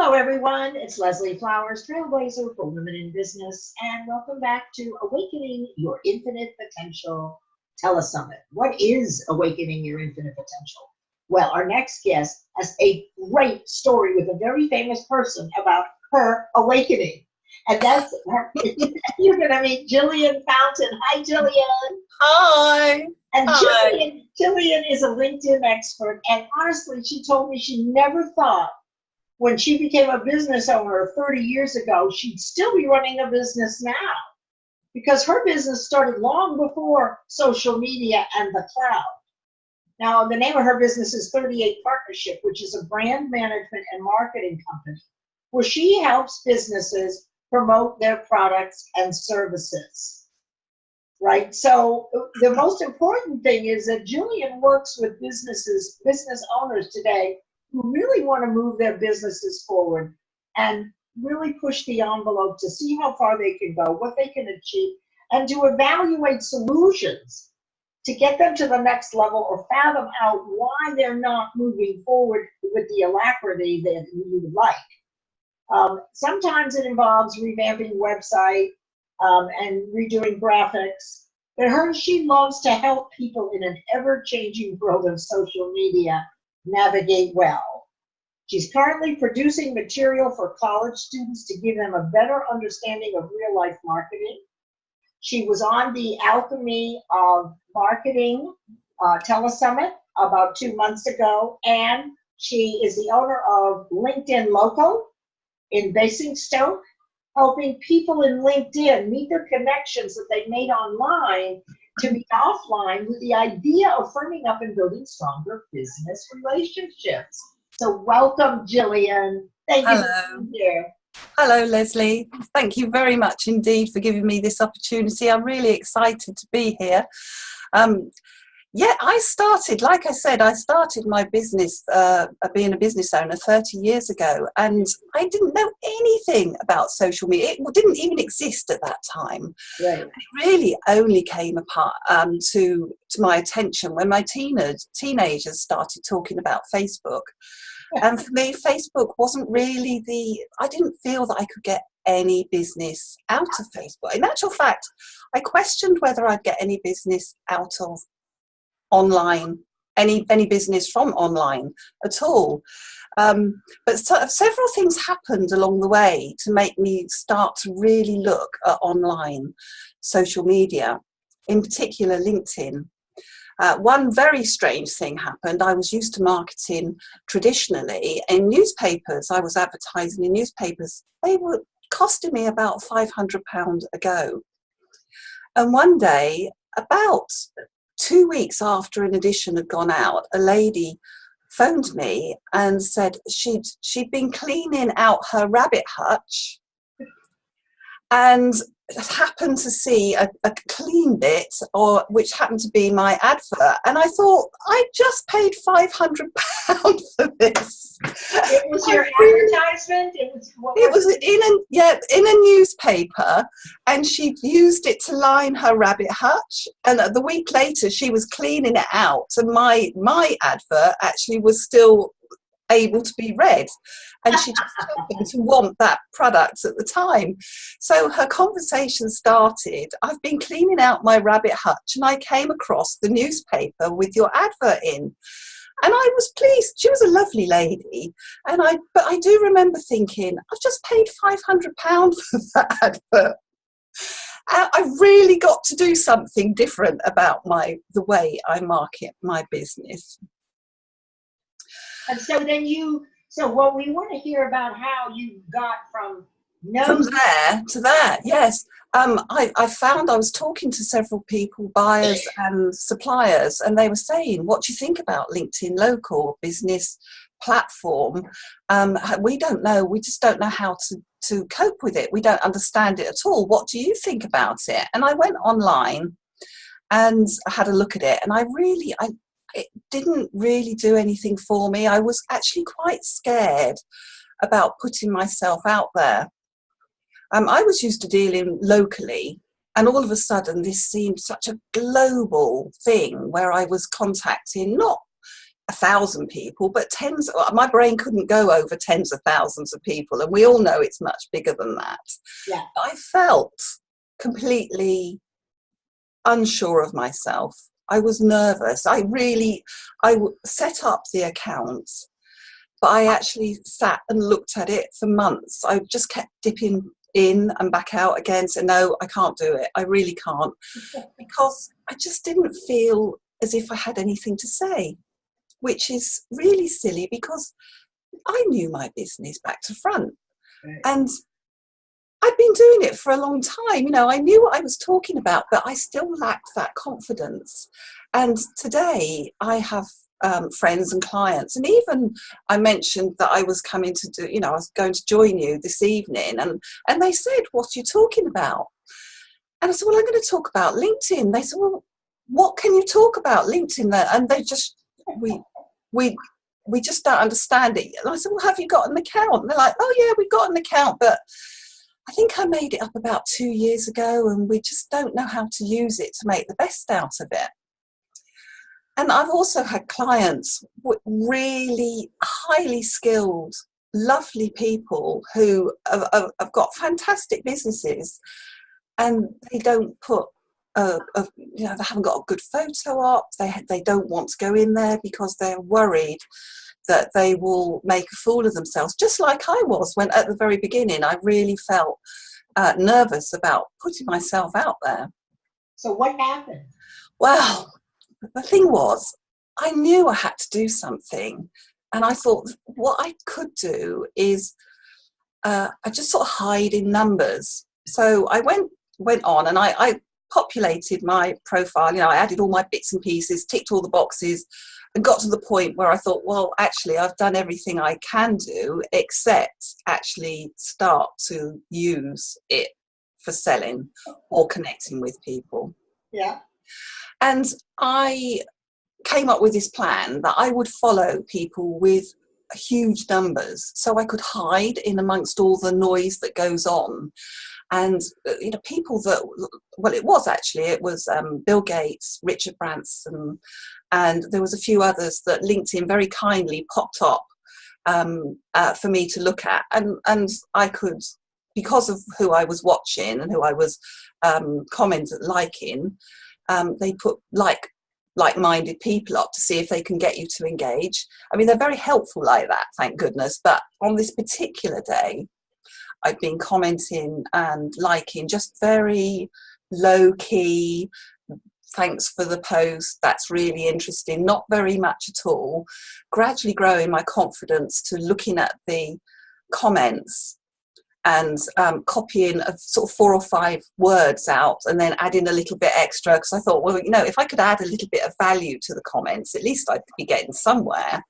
Hello, everyone. It's Leslie Flowers, Trailblazer for Women in Business, and welcome back to Awakening Your Infinite Potential Telesummit. What is Awakening Your Infinite Potential? Well, our next guest has a great story with a very famous person about her awakening. And that's her. You're going to meet Gillian Fountain. Hi, Gillian. Hi. And Hi. Gillian is a LinkedIn expert. And honestly, she told me she never thought when she became a business owner 30 years ago, she'd still be running a business now because her business started long before social media and the cloud. Now, the name of her business is 38 Partnership, which is a brand management and marketing company where she helps businesses promote their products and services. Right? So the most important thing is that Gillian works with business owners today who really want to move their businesses forward and really push the envelope to see how far they can go, what they can achieve, and to evaluate solutions to get them to the next level or fathom out why they're not moving forward with the alacrity that you would like. Sometimes it involves revamping website and redoing graphics. But she loves to help people in an ever-changing world of social media navigate well. She's currently producing material for college students to give them a better understanding of real-life marketing. She was on the Alchemy of Marketing Telesummit about 2 months ago, and she is the owner of LinkedIn Local in Basingstoke, helping people in LinkedIn meet their connections that they made online to meet offline with the idea of firming up and building stronger business relationships. So welcome, Gillian. Thank you for being here. Hello, Leslie. Thank you very much indeed for giving me this opportunity. I'm really excited to be here. I started my business, being a business owner 30 years ago, and I didn't know anything about social media. It didn't even exist at that time. Right. It really only came to my attention when my teenagers started talking about Facebook. And for me, Facebook wasn't really I didn't feel that I could get any business out of Facebook. In actual fact, I questioned whether I'd get any business out of online, any business from online at all. But several things happened along the way to make me start to really look at online social media, in particular LinkedIn. One very strange thing happened. I was used to marketing traditionally in newspapers. I was advertising in newspapers. They were costing me about £500 a go. And one day, about 2 weeks after an edition had gone out, a lady phoned me and said she'd been cleaning out her rabbit hutch and happened to see a clean bit, which happened to be my advert, and I thought, I just paid £500 for this. It was your advertisement. It was in a newspaper, and she'd used it to line her rabbit hutch. And the week later, she was cleaning it out, and my advert actually was still able to be read, and she just happened to want that product at the time. So her conversation started, I've been cleaning out my rabbit hutch and I came across the newspaper with your advert in. And I was pleased. She was a lovely lady, but I do remember thinking, I've just paid £500 for that advert. I really got to do something different about the way I market my business. And so then what we want to hear about how you got from there to that, yes. I found I was talking to several people, buyers and suppliers, and they were saying, what do you think about LinkedIn Local business platform? We don't know. We just don't know how to cope with it. We don't understand it at all. What do you think about it? And I went online and I had a look at it, and it didn't really do anything for me. I was actually quite scared about putting myself out there. I was used to dealing locally, and all of a sudden this seemed such a global thing where I was contacting not 1,000 people, but tens. My brain couldn't go over tens of thousands of people, and we all know it's much bigger than that. Yeah. I felt completely unsure of myself. I was nervous. I set up the account, but I actually sat and looked at it for months. I just kept dipping in and back out again, so no, I can't do it. I really can't, because I just didn't feel as if I had anything to say, which is really silly because I knew my business back to front. Right. And I'd been doing it for a long time. You know, I knew what I was talking about, but I still lacked that confidence. And today I have friends and clients, and even I mentioned that I was coming to do, I was going to join you this evening, and they said, "What are you talking about?" And I said, "Well, I'm going to talk about LinkedIn." They said, "Well, what can you talk about LinkedIn?" And they just, we just don't understand it. And I said, "Well, have you got an account?" And they're like, "Oh yeah, we've got an account, but I think I made it up about 2 years ago, and we just don't know how to use it to make the best out of it." And I've also had clients with really highly skilled, lovely people who have got fantastic businesses, and they don't put, they haven't got a good photo up. They don't want to go in there because they're worried that they will make a fool of themselves, just like I was when at the very beginning I really felt nervous about putting myself out there. So what happened? Well, the thing was, I knew I had to do something, and I thought what I could do is I just sort of hide in numbers. So I went on and I populated my profile. I added all my bits and pieces, ticked all the boxes, and got to the point where I thought, well, actually, I've done everything I can do except actually start to use it for selling or connecting with people. Yeah. And I came up with this plan that I would follow people with huge numbers so I could hide in amongst all the noise that goes on. And people that, well, it was Bill Gates, Richard Branson, and there was a few others that LinkedIn very kindly popped up for me to look at, and I could, because of who I was watching and who I was liking, they put like-minded people up to see if they can get you to engage. I mean, they're very helpful like that, thank goodness. But on this particular day, I'd been commenting and liking just very low-key, thanks for the post, that's really interesting, not very much at all, gradually growing my confidence to looking at the comments and copying sort of 4 or 5 words out and then adding a little bit extra, because I thought, well, if I could add a little bit of value to the comments, at least I'd be getting somewhere.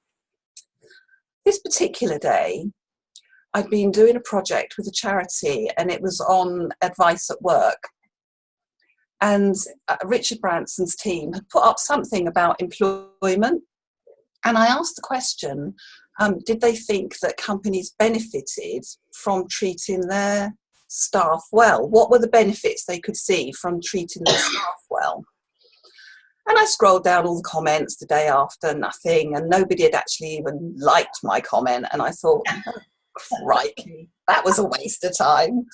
This particular day, I'd been doing a project with a charity, and it was on advice at work. And Richard Branson's team had put up something about employment. And I asked the question, did they think that companies benefited from treating their staff well? What were the benefits they could see from treating their staff well? And I scrolled down all the comments the day after, nothing, and nobody had actually even liked my comment. And I thought, oh, crikey, that was a waste of time.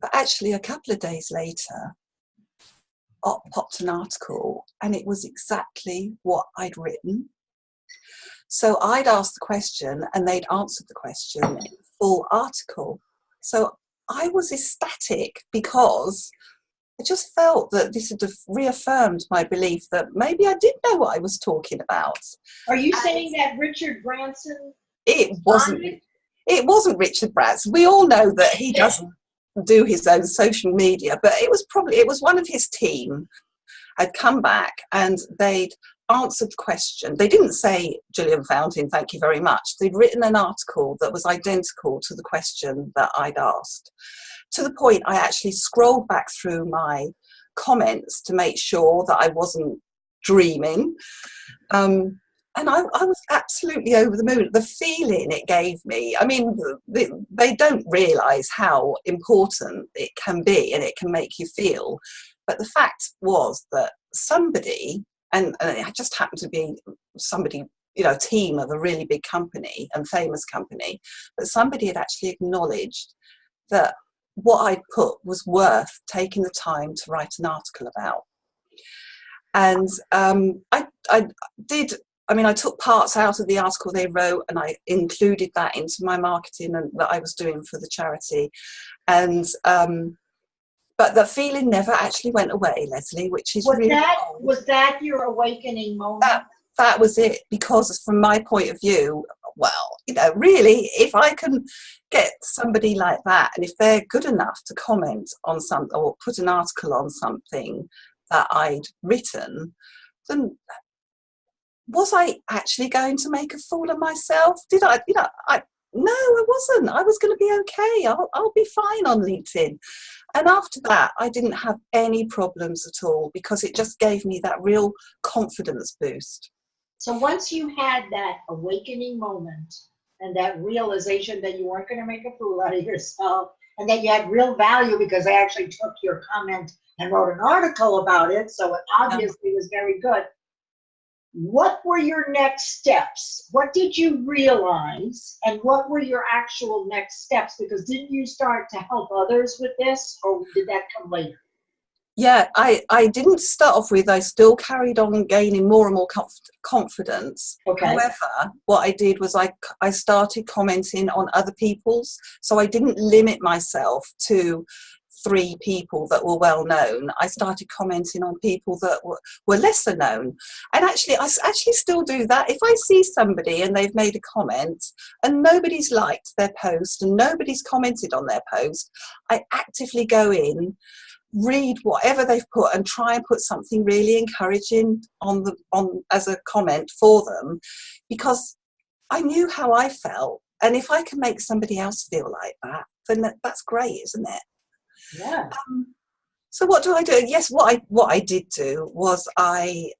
But actually, a couple of days later, up popped an article, and it was exactly what I'd written. So I'd asked the question and they'd answered the question in the full article. So I was ecstatic because I just felt that this had reaffirmed my belief that maybe I did know what I was talking about. Are you saying that Richard Branson? It wasn't Richard Branson. We all know that he doesn't do his own social media, but it was one of his team had come back and they'd answered the question. They didn't say, Gillian Fountain, thank you very much. They'd written an article that was identical to the question that I'd asked, to the point I actually scrolled back through my comments to make sure that I wasn't dreaming. And I was absolutely over the moon. The feeling it gave me, I mean, they don't realise how important it can be and it can make you feel. But the fact was that somebody, and it just happened to be somebody, you know, a team of a really big company and famous company, but somebody had actually acknowledged that what I'd put was worth taking the time to write an article about. And I did, I mean, I took parts out of the article they wrote and I included that into my marketing and that I was doing for the charity. And but the feeling never actually went away, Leslie, which is really odd. Was that your awakening moment? That was it, because from my point of view, well, you know, really, if I can get somebody like that, and if they're good enough to comment on something or put an article on something that I'd written, then was I actually going to make a fool of myself? Did I, you know, no, I wasn't. I was going to be okay. I'll be fine on LinkedIn. And after that, I didn't have any problems at all, because it just gave me that real confidence boost. So once you had that awakening moment and that realization that you weren't going to make a fool out of yourself and that you had real value because they actually took your comment and wrote an article about it, so it obviously was very good. What were your next steps? What did you realize, and what were your actual next steps? Because didn't you start to help others with this, or did that come later? Yeah, I didn't start off with, I still carried on gaining more and more confidence. Okay. However, what I did was I started commenting on other people's, so I didn't limit myself to 3 people that were well known. I started commenting on people that were lesser known. And actually, I actually still do that. If I see somebody and they've made a comment and nobody's liked their post and nobody's commented on their post, I actively go in, read whatever they've put and try and put something really encouraging on as a comment for them, because I knew how I felt. And if I can make somebody else feel like that, then that's great, isn't it? Yeah. So what do I do? Yes, what I did do was I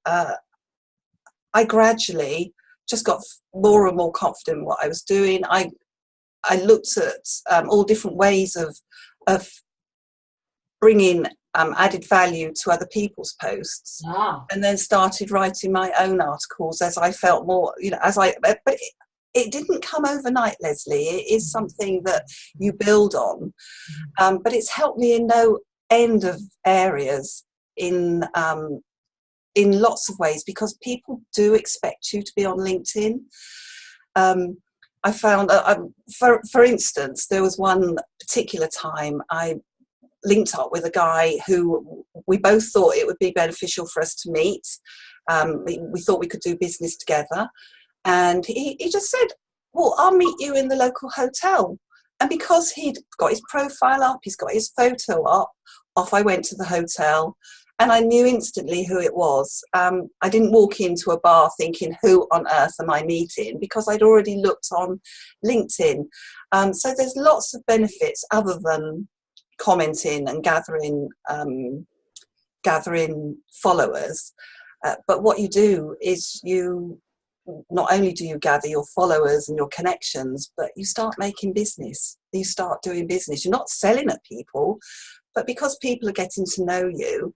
gradually just got more and more confident in what I was doing. I looked at all different ways of bringing added value to other people's posts, and then started writing my own articles as I felt more, you know, but it didn't come overnight, Leslie. It is something that you build on, but it's helped me in no end of areas in lots of ways, because people do expect you to be on LinkedIn. I found, for instance, there was one particular time I linked up with a guy who we both thought it would be beneficial for us to meet. We thought we could do business together. And he just said, well, I'll meet you in the local hotel. And because he'd got his profile up, he's got his photo up, off I went to the hotel, and I knew instantly who it was. I didn't walk into a bar thinking, who on earth am I meeting? Because I'd already looked on LinkedIn. So there's lots of benefits other than commenting and gathering followers. But what you do is not only do you gather your followers and your connections, but you start making business. You start doing business. You're not selling at people, but because people are getting to know you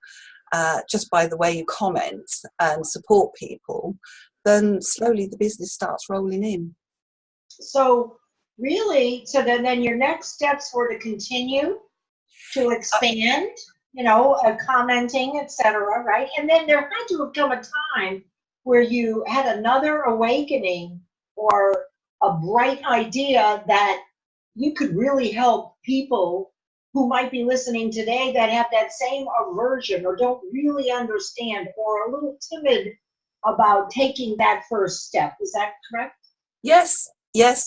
just by the way you comment and support people, then slowly the business starts rolling in. So really, so then your next steps were to continue to expand, you know, commenting, etc., right? And then there had to have come a time where you had another awakening or a bright idea that you could really help people who might be listening today that have that same aversion or don't really understand or are a little timid about taking that first step. Is that correct? Yes,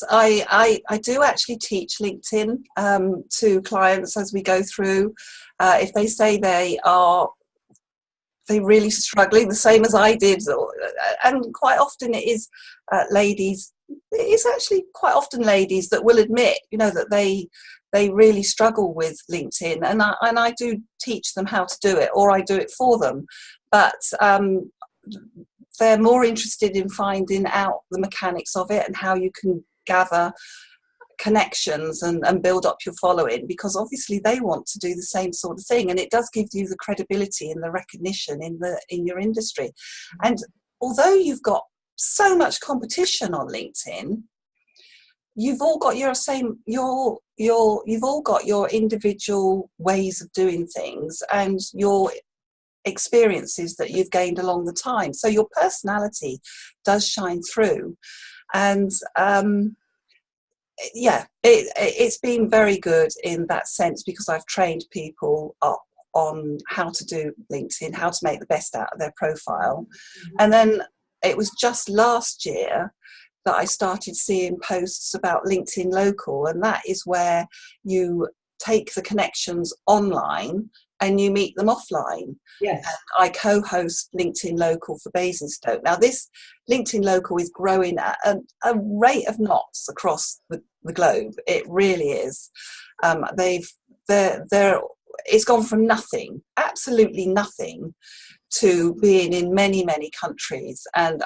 I do actually teach LinkedIn to clients as we go through. If they say they're really struggling, the same as I did, and quite often it is ladies. It's actually quite often ladies that will admit, you know, that they really struggle with LinkedIn, and I do teach them how to do it, or I do it for them. But they're more interested in finding out the mechanics of it and how you can gather connections and build up your following, because obviously they want to do the same sort of thing, and it does give you the credibility and the recognition in your industry. And although you've got so much competition on LinkedIn. You've all got you've all got your individual ways of doing things and your experiences that you've gained along the time. So your personality does shine through. And it's been very good in that sense, because I've trained people up on how to do LinkedIn, how to make the best out of their profile. And then it was just last year that I started seeing posts about LinkedIn Local, and that is where you take the connections online and you meet them offline. Yes. And I co-host LinkedIn Local for Basingstoke. Now, this LinkedIn Local is growing at a rate of knots across the globe. It really is. It's gone from nothing, absolutely nothing, to being in many, many countries, and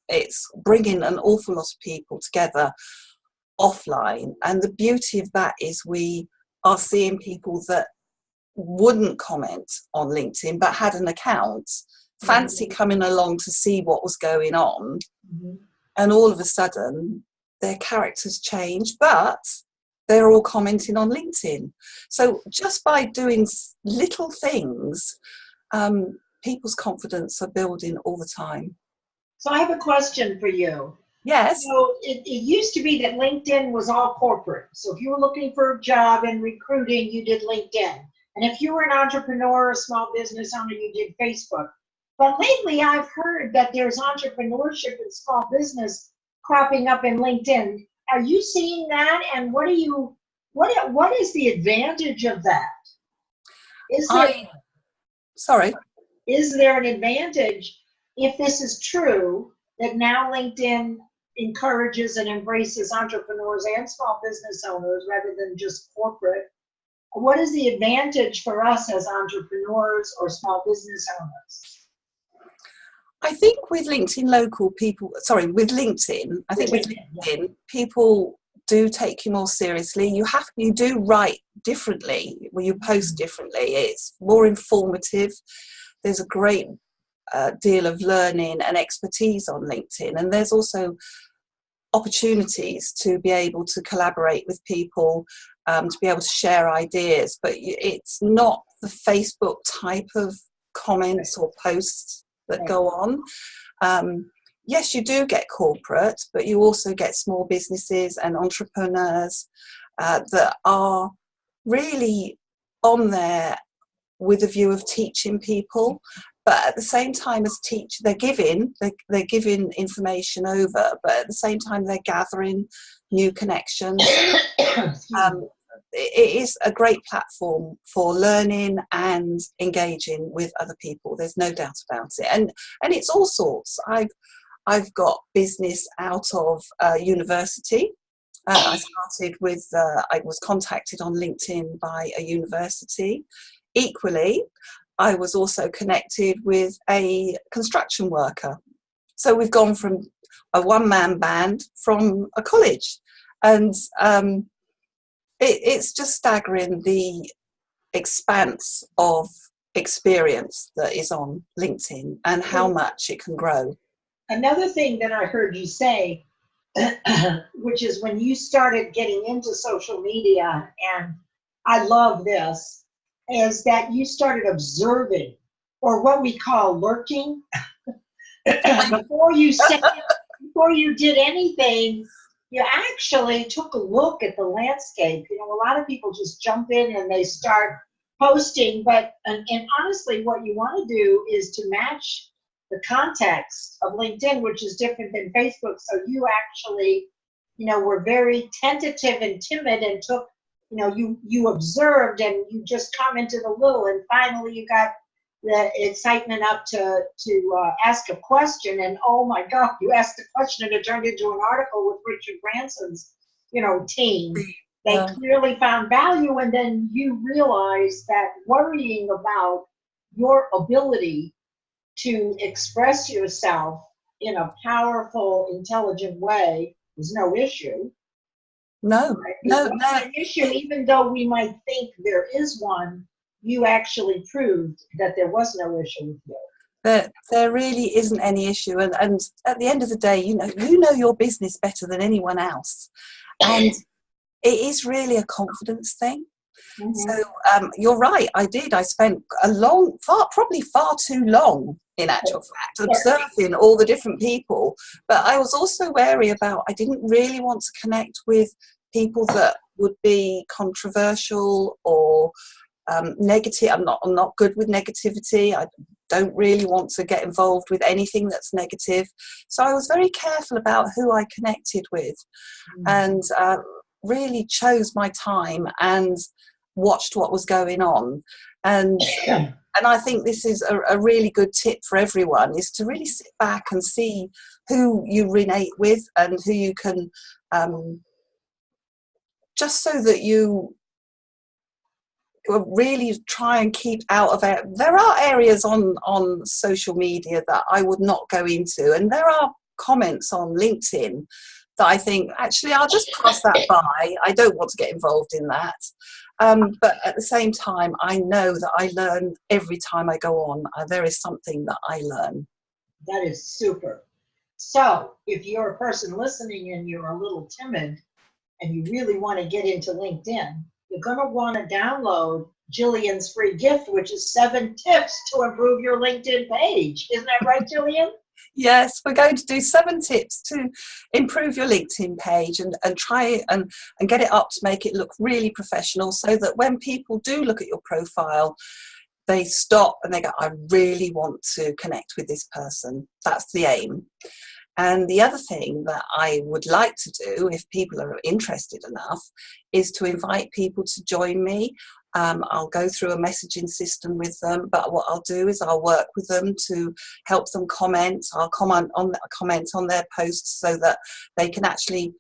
it's bringing an awful lot of people together offline. And the beauty of that is we are seeing people that wouldn't comment on LinkedIn but had an account, fancy coming along to see what was going on, and all of a sudden their characters change, but they're all commenting on LinkedIn. So just by doing little things, people's confidence are building all the time. So I have a question for you. Yes. So it used to be that LinkedIn was all corporate. So if you were looking for a job in recruiting, you did LinkedIn. And if you were an entrepreneur, a small business owner, you did Facebook. But lately I've heard that there's entrepreneurship and small business cropping up in LinkedIn. Are you seeing that? And what is the advantage of that? Is there an advantage, if this is true, that now LinkedIn encourages and embraces entrepreneurs and small business owners rather than just corporate? What is the advantage for us as entrepreneurs or small business owners? I think with LinkedIn people do take you more seriously. You do write differently, you post differently. It's more informative. There's a great deal of learning and expertise on LinkedIn, and there's also opportunities to be able to collaborate with people, to be able to share ideas. But it's not the Facebook type of comments or posts that go on. Yes, you do get corporate, but you also get small businesses and entrepreneurs that are really on there with a view of teaching people. But at the same time as they're giving information over, but at the same time they're gathering new connections. It is a great platform for learning and engaging with other people. There's no doubt about it. And it's all sorts. I've got business out of university. I was contacted on LinkedIn by a university. Equally, I was also connected with a construction worker. So we've gone from a one-man band from a college. And it's just staggering, the expanse of experience that is on LinkedIn and how much it can grow. Another thing that I heard you say, which is when you started getting into social media, and I love this, is that you started observing, or what we call lurking. Before you did anything, you actually took a look at the landscape. You know, a lot of people just jump in and they start posting, and honestly, what you want to do is to match the context of LinkedIn, which is different than Facebook. So you actually, were very tentative and timid and took, you observed and you just commented a little, and finally you got the excitement up to ask a question, and oh my God, you asked a question and it turned into an article with Richard Branson's, team. They clearly found value, and then you realize that worrying about your ability to express yourself in a powerful, intelligent way is no issue. No, right? no, It's not an issue, even though we might think there is one. You actually proved that there was no issue with you. There really isn't any issue, and at the end of the day, you know your business better than anyone else, and it is really a confidence thing. Mhm. So you're right. I spent probably far too long, in actual fact, observing all the different people. But I was also wary about, I didn't really want to connect with people that would be controversial or negative. I'm not good with negativity. I don't really want to get involved with anything that's negative. So I was very careful about who I connected with, and really chose my time and watched what was going on. And I think this is a really good tip for everyone, is to really sit back and see who you relate with and who you can, just so that you really try and keep out of it. There are areas on social media that I would not go into, and there are comments on LinkedIn that I think, actually, I'll just pass that by. I don't want to get involved in that. But at the same time, I know that I learn every time I go on. There is something that I learn. That is super. So if you're a person listening and you're a little timid and you really want to get into LinkedIn, you're going to want to download Gillian's free gift, which is 7 tips to improve your LinkedIn page. Isn't that right, Gillian? Yes, we're going to do 7 tips to improve your LinkedIn page and try and get it up to make it look really professional, so that when people do look at your profile, they stop and they go, I really want to connect with this person. That's the aim. And the other thing that I would like to do, if people are interested enough, is to invite people to join me. I'll go through a messaging system with them, but what I'll do is I'll work with them to help them comment. I'll comment on their posts so that they can actually,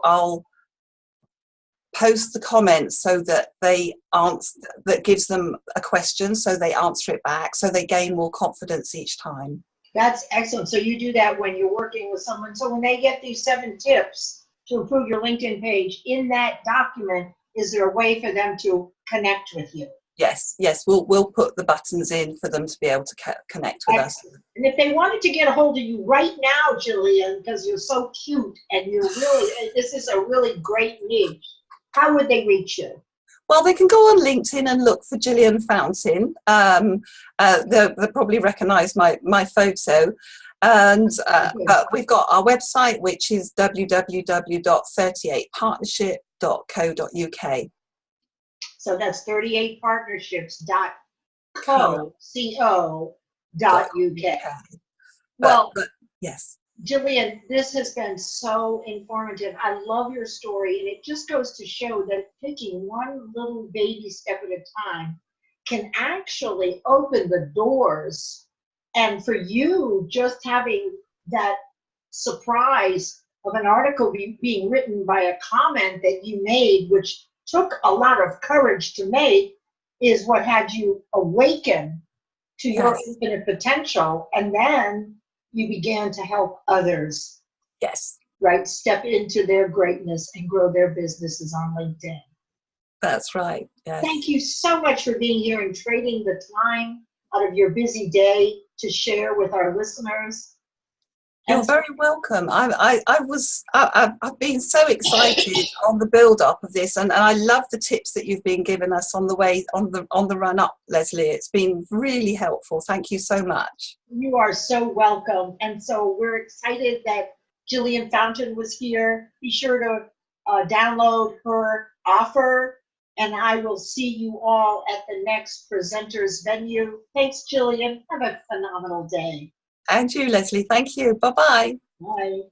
I'll post the comments so that they answer, that gives them a question, so they answer it back, so they gain more confidence each time. That's excellent. So you do that when you're working with someone. So when they get these 7 tips to improve your LinkedIn page, in that document, is there a way for them to connect with you? Yes, we'll put the buttons in for them to be able to connect with us. And if they wanted to get a hold of you right now, Gillian, because you're so cute and you're really, this is a really great niche, how would they reach you? Well, they can go on LinkedIn and look for Gillian Fountain. They'll probably recognise my photo. And but we've got our website, which is www.38partnership.co.uk. So that's 38partnerships.co.uk. Well, yes. Gillian, this has been so informative. I love your story, and it just goes to show that taking one little baby step at a time can actually open the doors. And for you, just having that surprise of an article being written by a comment that you made, which took a lot of courage to make, is what had you awaken to your infinite potential. And then you began to help others. Yes. Right? Step into their greatness and grow their businesses on LinkedIn. That's right. Yes. Thank you so much for being here and trading the time out of your busy day to share with our listeners. You're very welcome. I've been so excited on the build up of this, and I love the tips that you've been giving us on the way on the run up, Leslie. It's been really helpful. Thank you so much. You are so welcome. And so we're excited that Gillian Fountain was here. Be sure to download her offer, and I will see you all at the next presenters venue. Thanks, Gillian. Have a phenomenal day. And you, Leslie. Thank you. Bye-bye. Bye.